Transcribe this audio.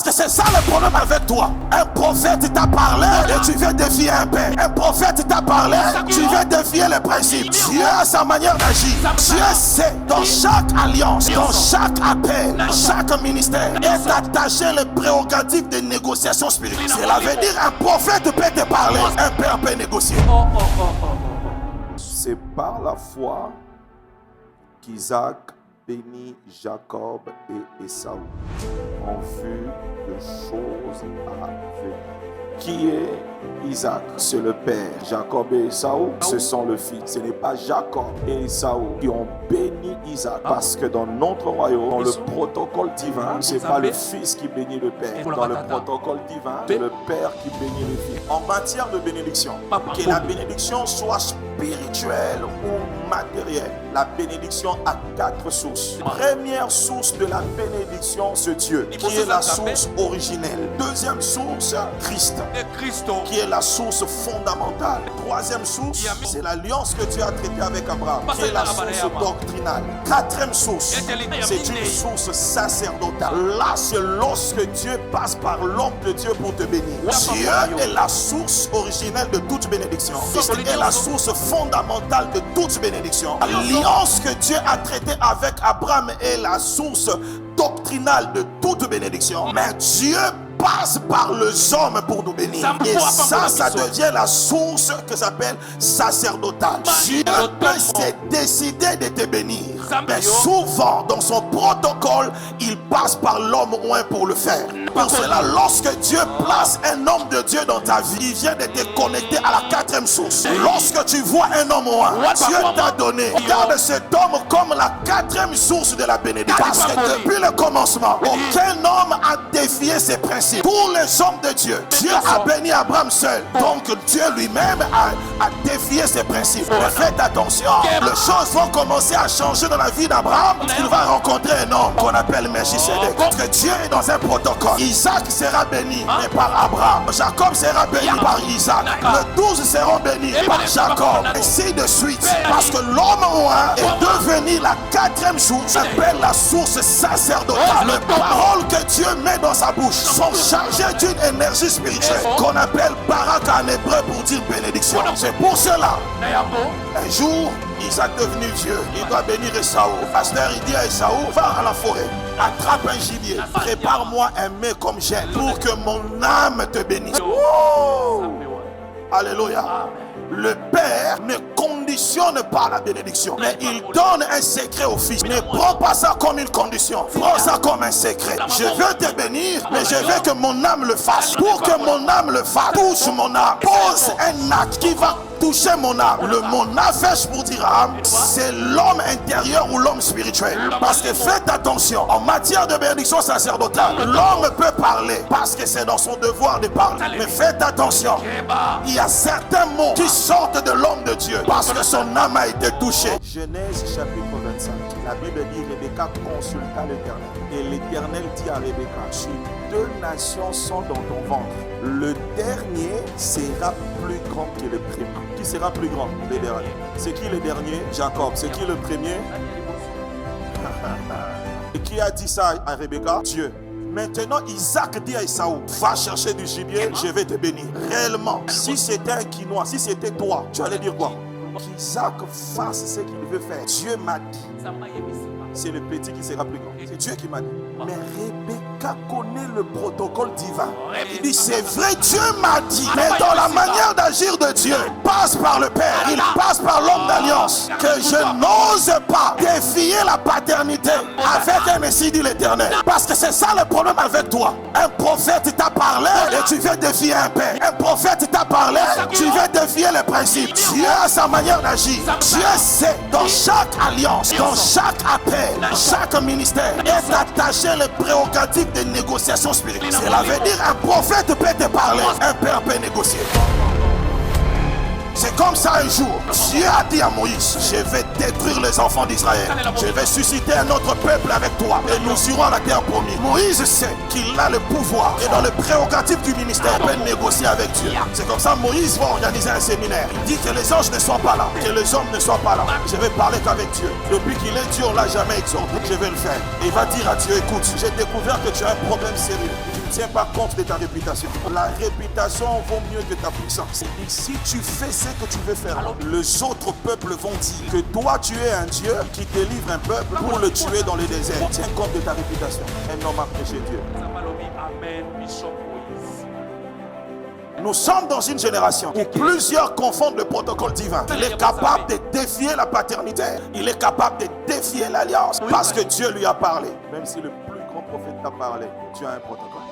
que c'est ça le problème avec toi. Un prophète t'a parlé et tu veux défier un père. Un prophète t'a parlé, tu veux défier les principes. Dieu a sa manière d'agir. Dieu sait dans chaque alliance, dans chaque appel, dans chaque ministère, est attaché les prérogatives de négociation spirituelle. Cela veut dire un prophète peut te parler, un père peut négocier. C'est par la foi qu'Isaac bénit Jacob et Ésaü en vue de choses à venir. Qui est Isaac? C'est le père. Jacob et Ésaü, ce sont le fils. Ce n'est pas Jacob et Ésaü qui ont béni Isaac. Parce que dans notre royaume, dans le protocole divin, ce n'est pas le fils qui bénit le père. Dans le protocole divin, c'est le père qui bénit le fils. En matière de bénédiction, que la bénédiction soit spirituelle ou matérielle, la bénédiction a 4 sources. Première source de la bénédiction, c'est Dieu, qui est la source originelle. Deuxième source, Christ, qui est la source fondamentale. Troisième source, c'est l'alliance que Dieu a traitée avec Abraham, qui est la source doctrinale. Quatrième source, c'est une source sacerdotale. Là, c'est lorsque Dieu passe par l'homme de Dieu pour te bénir. Dieu est la source originelle de toute bénédiction. Christ est la source fondamentale de toute bénédiction. L'alliance que Dieu a traitée avec Abraham est la source doctrinale de toute bénédiction. Mais Dieu passe par les hommes pour nous bénir. Et ça devient la source que s'appelle sacerdotale. Dieu peut se décider de te bénir. Mais souvent, dans son protocole, il passe par l'homme oint pour le faire. Pour cela, lorsque Dieu place un homme de Dieu dans ta vie, il vient de te connecter à la 4e source. Lorsque tu vois un homme oint, Dieu t'a donné. Regarde cet homme comme la 4e source de la bénédiction. Parce que depuis le commencement, aucun homme a défié ses principes. Pour les hommes de Dieu, Dieu a béni Abraham seul. Donc Dieu lui-même a défié ses principes. Mais faites attention, les choses vont commencer à changer dans la vie d'Abraham. Il va rencontrer un homme qu'on appelle Melchisedec. Parce que Dieu est dans un protocole. Isaac sera béni par Abraham. Jacob sera béni par Isaac. Les 12 seront bénis par Jacob. Et ainsi de suite. Parce que l'homme oint est devenu la 4e source, s'appelle la source sacerdotale. Les paroles que Dieu met dans sa bouche sont chargées d'une énergie spirituelle qu'on appelle baraka en hébreu pour dire bénédiction. C'est pour cela, un jour, Isaac est devenu Dieu. Il doit bénir Ésaü. Pasteur, il dit à Ésaü, va à la forêt, attrape un gibier, prépare-moi un mets comme j'aime pour que mon âme te bénisse. Oh! Alléluia. Le Père ne conditionne pas la bénédiction, mais il donne un secret au Fils. Ne prends pas ça comme une condition, prends ça comme un secret. Je veux te bénir, mais je veux que mon âme le fasse. Pour que mon âme le fasse, touche mon âme, pose un acte qui va toucher mon âme. Le mot nafesh pour dire âme, c'est l'homme intérieur ou l'homme spirituel. Parce que faites attention, en matière de bénédiction sacerdotale, l'homme peut parler parce que c'est dans son devoir de parler. Mais faites attention, il y a certains mots qui sortent de l'homme de Dieu parce que son âme a été touchée. Genèse chapitre 25, la Bible dit Rebecca consulta l'Éternel. Et l'Éternel dit à Rebecca, 2 nations sont dans ton ventre. Le dernier sera plus grand que le premier. Qui sera plus grand? Le dernier. C'est qui le dernier? Jacob. C'est qui le premier? Et qui a dit ça à Rebecca? Dieu. Maintenant, Isaac dit à Ésaü, va chercher du gibier, je vais te bénir. Réellement, si c'était un Quinois, si c'était toi, tu allais dire quoi? Qu'Isaac fasse ce qu'il veut faire. Dieu m'a dit. C'est le petit qui sera plus grand. C'est Dieu qui m'a dit. Mais Rebecca connaît le protocole divin. Il dit, c'est vrai, Dieu m'a dit. Mais dans la manière d'agir de Dieu, il passe par le Père, il passe par l'homme d'alliance. Que je n'ose pas défier la paternité avec un Messie, dit l'Éternel. Parce que c'est ça le problème avec toi. Un prophète t'a parlé et tu veux défier un père. Un prophète t'a parlé, tu veux défier les principes. Dieu a sa manière d'agir. Dieu sait, dans chaque alliance, dans chaque appel, chaque ministère est attaché les prérogatives de négociation spirituelle. Cela veut dire un prophète peut te parler, un père peut négocier. C'est comme ça un jour, Dieu a dit à Moïse, je vais détruire les enfants d'Israël. Je vais susciter un autre peuple avec toi et nous irons à la terre promise. Moïse sait qu'il a le pouvoir et dans le prérogatif du ministère, il peut négocier avec Dieu. C'est comme ça Moïse va organiser un séminaire. Il dit que les anges ne soient pas là, que les hommes ne soient pas là. Je vais parler qu'avec Dieu. Depuis qu'il est Dieu, on ne l'a jamais exhorté. Je vais le faire. Et il va dire à Dieu, écoute, j'ai découvert que tu as un problème sérieux. tiens pas compte de ta réputation. La réputation vaut mieux que ta puissance. Et si tu fais ce que tu veux faire, les autres peuples vont dire que toi tu es un Dieu qui délivre un peuple pour le tuer dans le désert. Tiens compte de ta réputation. Un homme a prêché Dieu. Nous sommes dans une génération où plusieurs confondent le protocole divin. Il est capable de défier la paternité. Il est capable de défier l'alliance parce que Dieu lui a parlé. Même si le plus grand prophète t'a parlé, tu as un protocole.